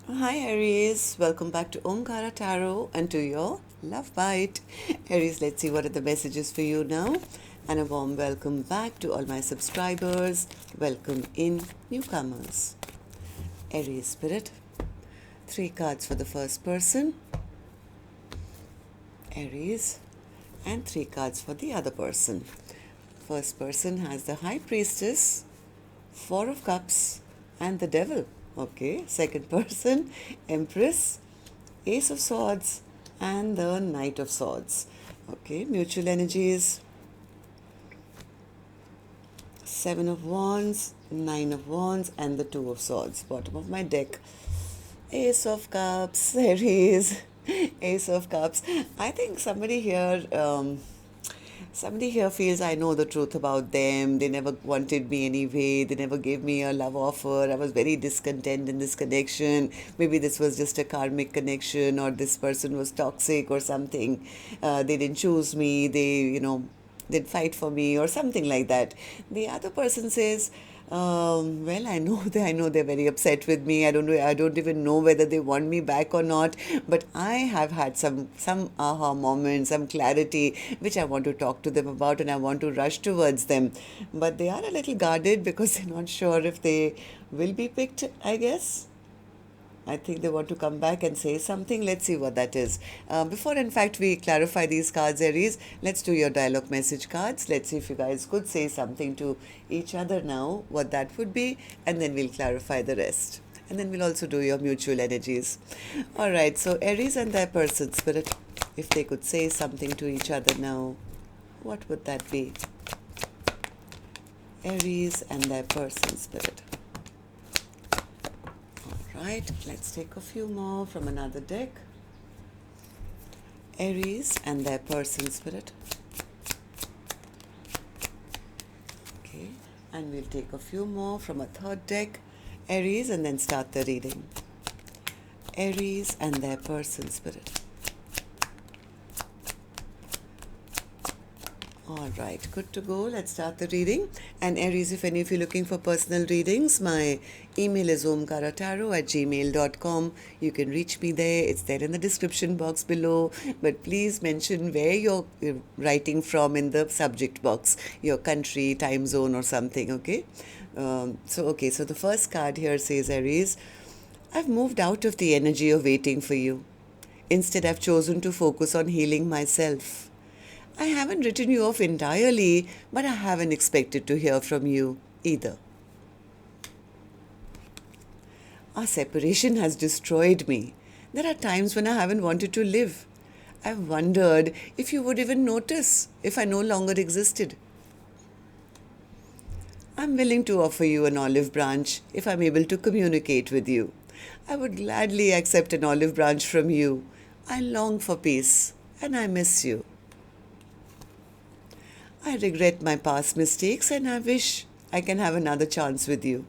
Hi Aries, welcome back to Omkaratarot and to your Love Bite. Aries, let's see what are the messages for you now. And a warm welcome back to all my subscribers. Welcome in newcomers. Aries Spirit, 3 cards for the first person, Aries, and 3 cards for the other person. First person has the High Priestess, 4 of Cups, and the Devil. Okay, second person, Empress, Ace of Swords, and the Knight of Swords. Okay, mutual energies, 7 of Wands, 9 of Wands, and the 2 of Swords. Bottom of my deck, Ace of Cups, Aries, Ace of Cups. I think somebody here feels I know the truth about them. They never wanted me anyway. They never gave me a love offer. I was very discontent in this connection. Maybe this was just a karmic connection, or this person was toxic or something. They didn't choose me. They'd fight for me or something like that. The other person says, well, I know they're very upset with me. I don't even know whether they want me back or not. But I have had some aha moments, some clarity, which I want to talk to them about, and I want to rush towards them. But they are a little guarded because they're not sure if they will be picked, I guess. I think they want to come back and say something. Let's see what that is. Before, in fact, we clarify these cards, Aries, let's do your dialogue message cards. Let's see if you guys could say something to each other now, what that would be, and then we'll clarify the rest. And then we'll also do your mutual energies. All right, so Aries and their person spirit, if they could say something to each other now, what would that be? Aries and their person spirit. Right, let's take a few more from another deck. Aries and their person spirit. Okay, and we'll take a few more from a third deck. Aries, and then start the reading. Aries and their person spirit. All right, good to go. Let's start the reading. And Aries, if any of you are looking for personal readings, my email is omkaratarot@gmail.com. You can reach me there. It's there in the description box below. But please mention where you're writing from in the subject box, your country, time zone, or something, okay? So the first card here says, Aries, I've moved out of the energy of waiting for you. Instead, I've chosen to focus on healing myself. I haven't written you off entirely, but I haven't expected to hear from you either. Our separation has destroyed me. There are times when I haven't wanted to live. I've wondered if you would even notice if I no longer existed. I'm willing to offer you an olive branch if I'm able to communicate with you. I would gladly accept an olive branch from you. I long for peace, and I miss you. I regret my past mistakes, and I wish I can have another chance with you.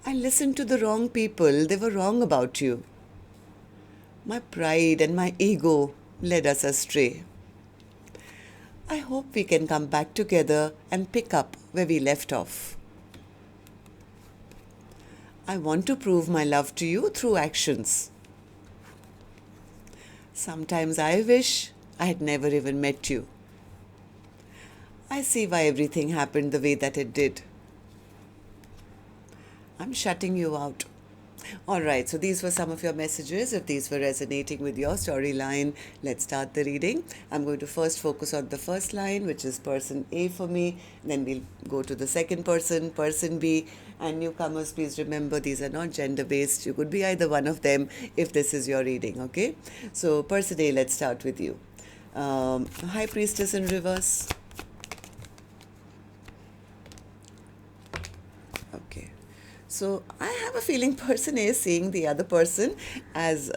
I listened to the wrong people. They were wrong about you. My pride and my ego led us astray. I hope we can come back together and pick up where we left off. I want to prove my love to you through actions. Sometimes I wish I had never even met you. I see why everything happened the way that it did. I'm shutting you out. All right, so these were some of your messages. If these were resonating with your storyline, let's start the reading. I'm going to first focus on the first line, which is person A for me. Then we'll go to the second person, person B. And newcomers, please remember, these are not gender-based. You could be either one of them if this is your reading, okay? So person A, let's start with you. High Priestess in reverse. Okay. So I have a feeling person A is seeing the other person as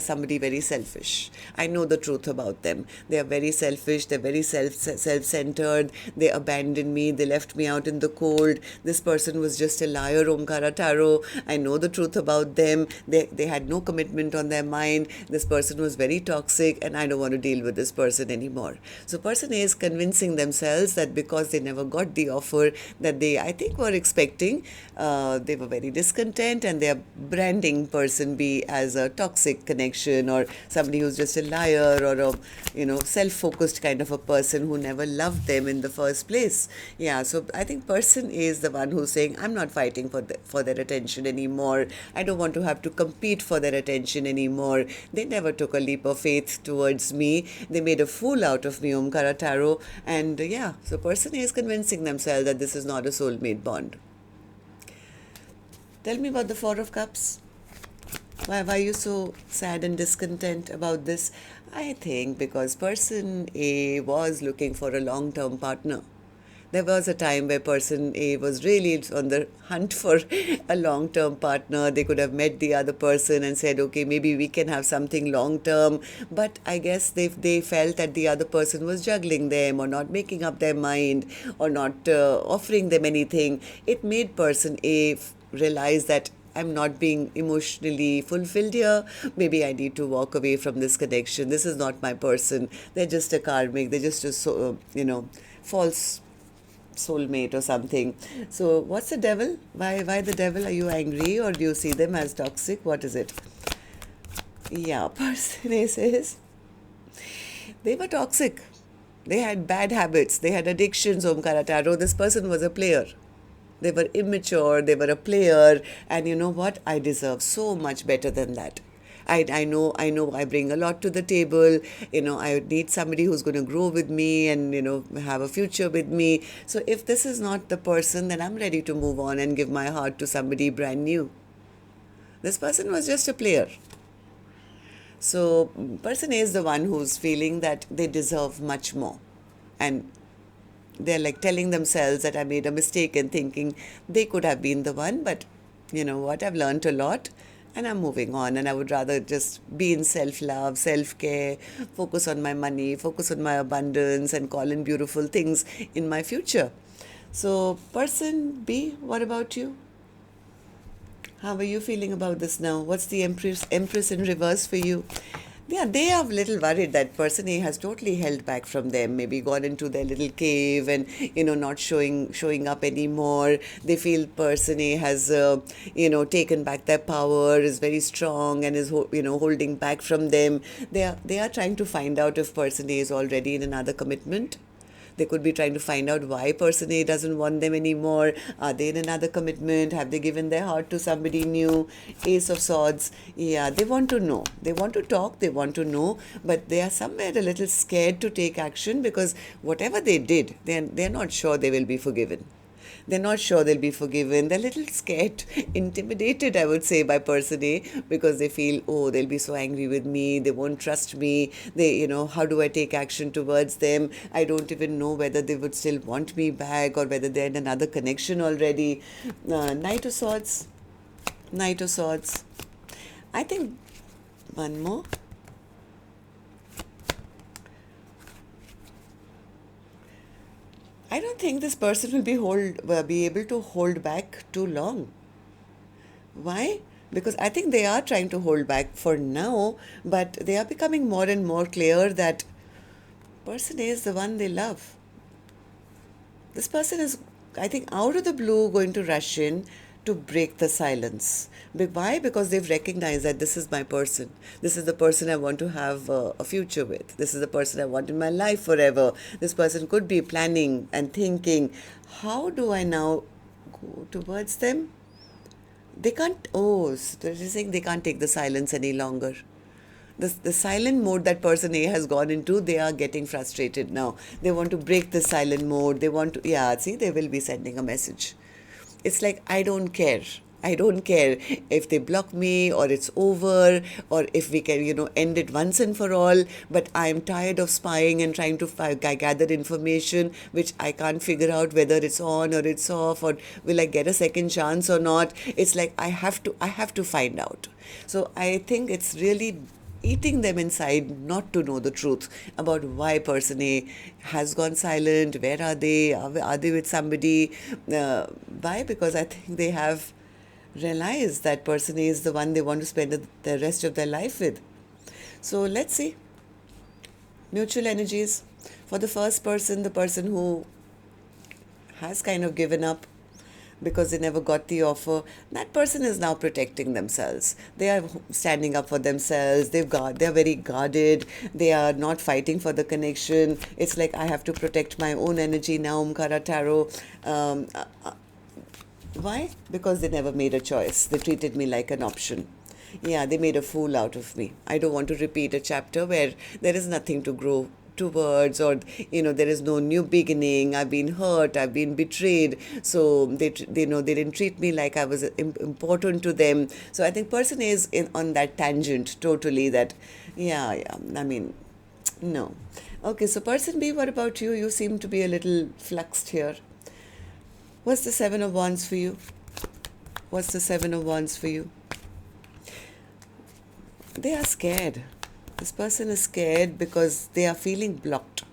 somebody very selfish. I know the truth about them. They are very selfish. They're very self-centered. They abandoned me. They left me out in the cold. This person was just a liar, Omkaratarot. I know the truth about them. They had no commitment on their mind. This person was very toxic, and I don't want to deal with this person anymore. So person A is convincing themselves that because they never got the offer that they, I think, were expecting, they were very discontent, and their branding person B as a toxic connection, or somebody who's just a liar, or a self-focused kind of a person who never loved them in the first place. Yeah, so I think person A is the one who's saying, I'm not fighting for their attention anymore. I don't want to have to compete for their attention anymore. They never took a leap of faith towards me. They made a fool out of me, Omkaratarot. And yeah, so person A is convincing themselves that this is not a soulmate bond. Tell me about the Four of Cups. Why are you so sad and discontent about this? I think because person A was looking for a long-term partner. There was a time where person A was really on the hunt for a long-term partner. They could have met the other person and said, okay, maybe we can have something long-term. But I guess they felt that the other person was juggling them, or not making up their mind, or not offering them anything. It made person A realize that I'm not being emotionally fulfilled here. Maybe I need to walk away from this connection. This is not my person. They're just a karmic. They're just a false soulmate or something. So what's the devil? Why the devil? Are you angry, or do you see them as toxic? What is it? Yeah, person A says they were toxic. They had bad habits. They had addictions, Omkaratarot. This person was a player. They were immature, they were a player, and you know what? I deserve so much better than that. I know I bring a lot to the table. I need somebody who's going to grow with me and, have a future with me. So if this is not the person, then I'm ready to move on and give my heart to somebody brand new. This person was just a player. So person A is the one who's feeling that they deserve much more. And they're like telling themselves that I made a mistake in thinking they could have been the one, but you know what, I've learned a lot and I'm moving on, and I would rather just be in self-love, self-care, focus on my money, focus on my abundance, and call in beautiful things in my future. So person B, what about you? How are you feeling about this now? What's the Empress in reverse for you? Yeah, they are a little worried that person A has totally held back from them, maybe gone into their little cave and, not showing up anymore. They feel person A has, taken back their power, is very strong, and is, holding back from them. They are trying to find out if person A is already in another commitment. They could be trying to find out why person A doesn't want them anymore. Are they in another commitment? Have they given their heart to somebody new? Ace of Swords. Yeah, they want to know. They want to talk. They want to know. But they are somewhere a little scared to take action, because whatever they did, they're not sure they will be forgiven. They're not sure they'll be forgiven. They're a little scared, intimidated, I would say, by person A, because they feel, oh, they'll be so angry with me. They won't trust me. How do I take action towards them? I don't even know whether they would still want me back, or whether they're in another connection already. Knight of Swords. Knight of Swords. I think one more. I don't think this person will be able to hold back too long. Why? Because I think they are trying to hold back for now, but they are becoming more and more clear that person A is the one they love. This person is, I think, out of the blue going to rush in to break the silence. Why? Because they've recognized that this is my person. This is the person I want to have a future with. This is the person I want in my life forever. This person could be planning and thinking, how do I now go towards them? They can't, so they're saying they can't take the silence any longer. The silent mode that person A has gone into, they are getting frustrated now. They want to break the silent mode. They want to, they will be sending a message. It's like, I don't care. I don't care if they block me, or it's over, or if we can, end it once and for all. But I'm tired of spying and trying to gather information, which I can't figure out whether it's on or it's off, or will I get a second chance or not. It's like, I have to find out. So I think it's really eating them inside not to know the truth about why person A has gone silent. Where are they? Are they with somebody? Why? Because I think they have realized that person A is the one they want to spend the rest of their life with. So let's see. Mutual energies. For the first person, the person who has kind of given up, because they never got the offer. That person is now protecting themselves. They are standing up for themselves. They're very guarded. They are not fighting for the connection. It's like, I have to protect my own energy now, Omkaratarot. Why? Because they never made a choice. They treated me like an option. Yeah, they made a fool out of me. I don't want to repeat a chapter where there is nothing to grow towards, or there is no new beginning. I've been hurt, I've been betrayed, so they didn't treat me like I was important to them. So I think person is on that tangent totally, that yeah, I mean, no. Okay, so person B, what about you? You seem to be a little fluxed here. What's the Seven of Wands for you? What's the Seven of Wands for you? They are scared. This person is scared because they are feeling blocked.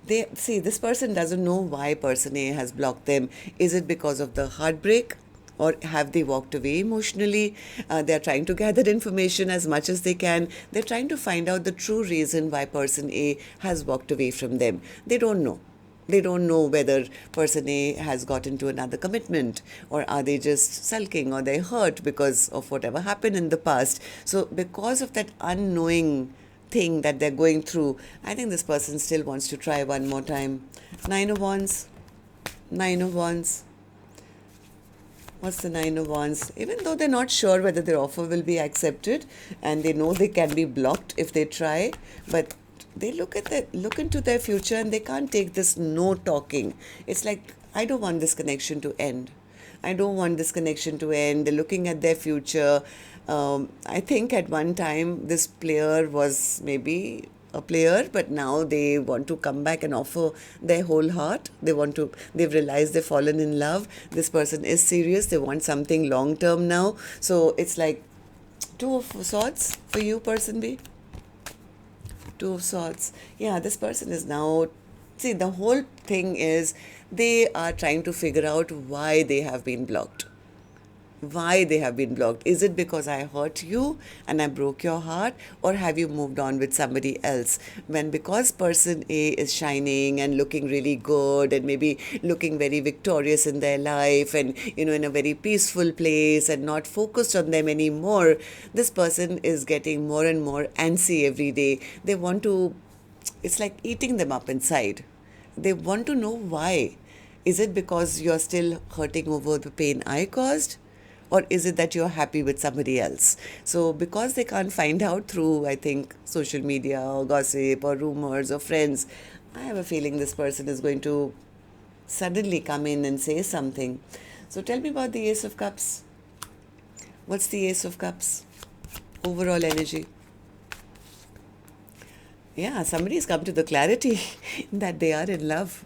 This person doesn't know why person A has blocked them. Is it because of the heartbreak, or have they walked away emotionally? They're trying to gather information as much as they can. They're trying to find out the true reason why person A has walked away from them. They don't know. They don't know whether person A has got into another commitment, or are they just sulking, or they're hurt because of whatever happened in the past. So because of that unknowing thing that they're going through, I think this person still wants to try one more time. Nine of Wands. Nine of Wands. What's the Nine of Wands? Even though they're not sure whether their offer will be accepted, and they know they can be blocked if they try, but they look into their future, and they can't take this no talking. It's like, I don't want this connection to end. I don't want this connection to end. They're looking at their future. I think at one time this player was maybe a player, but now they want to come back and offer their whole heart. They've realized they've fallen in love. This person is serious. They want something long term now. So it's like Two of Swords for you, person B. Two of Swords. Yeah, this person is now, see, the whole thing is they are trying to figure out why they have been blocked. Why they have been blocked. Is it because I hurt you and I broke your heart, or have you moved on with somebody else? Because person A is shining and looking really good, and maybe looking very victorious in their life, and in a very peaceful place, and not focused on them anymore, this person is getting more and more antsy every day. They want to, it's like eating them up inside. They want to know why. Is it because you're still hurting over the pain I caused? Or is it that you're happy with somebody else? So because they can't find out through, I think, social media or gossip or rumors or friends, I have a feeling this person is going to suddenly come in and say something. So tell me about the Ace of Cups. What's the Ace of Cups? Overall energy. Yeah, somebody's come to the clarity that they are in love.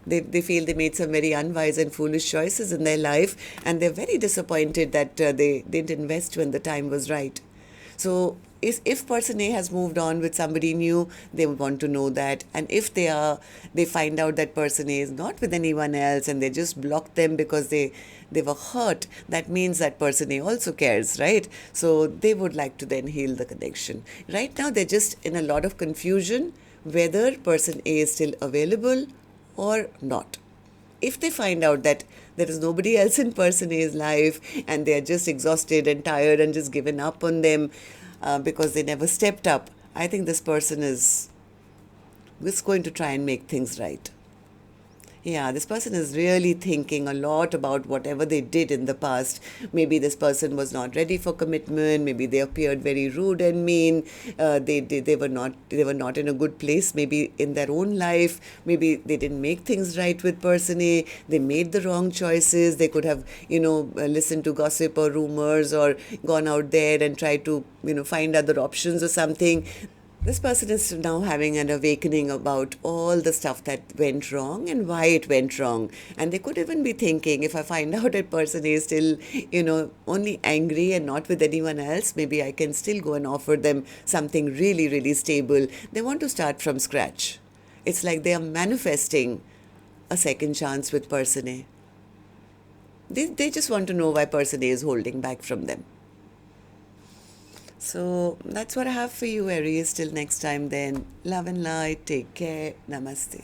They feel they made some very unwise and foolish choices in their life, and they're very disappointed that they didn't invest when the time was right. So if person A has moved on with somebody new, they want to know that. And if they find out that person A is not with anyone else, and they just blocked them because they were hurt, that means that person A also cares, right? So they would like to then heal the connection. Right now, they're just in a lot of confusion whether person A is still available or not. If they find out that there is nobody else in person A's life, and they are just exhausted and tired and just given up on them because they never stepped up, I think this person is going to try and make things right. Yeah, this person is really thinking a lot about whatever they did in the past. Maybe this person was not ready for commitment. Maybe they appeared very rude and mean. They were not in a good place. Maybe in their own life. Maybe they didn't make things right with person A. They made the wrong choices. They could have listened to gossip or rumors, or gone out there and tried to find other options or something. This person is now having an awakening about all the stuff that went wrong and why it went wrong. And they could even be thinking, if I find out that person is still, only angry and not with anyone else, maybe I can still go and offer them something really, really stable. They want to start from scratch. It's like they are manifesting a second chance with person A. They just want to know why person A is holding back from them. So that's what I have for you, Aries. Till next time then. Love and light. Take care. Namaste.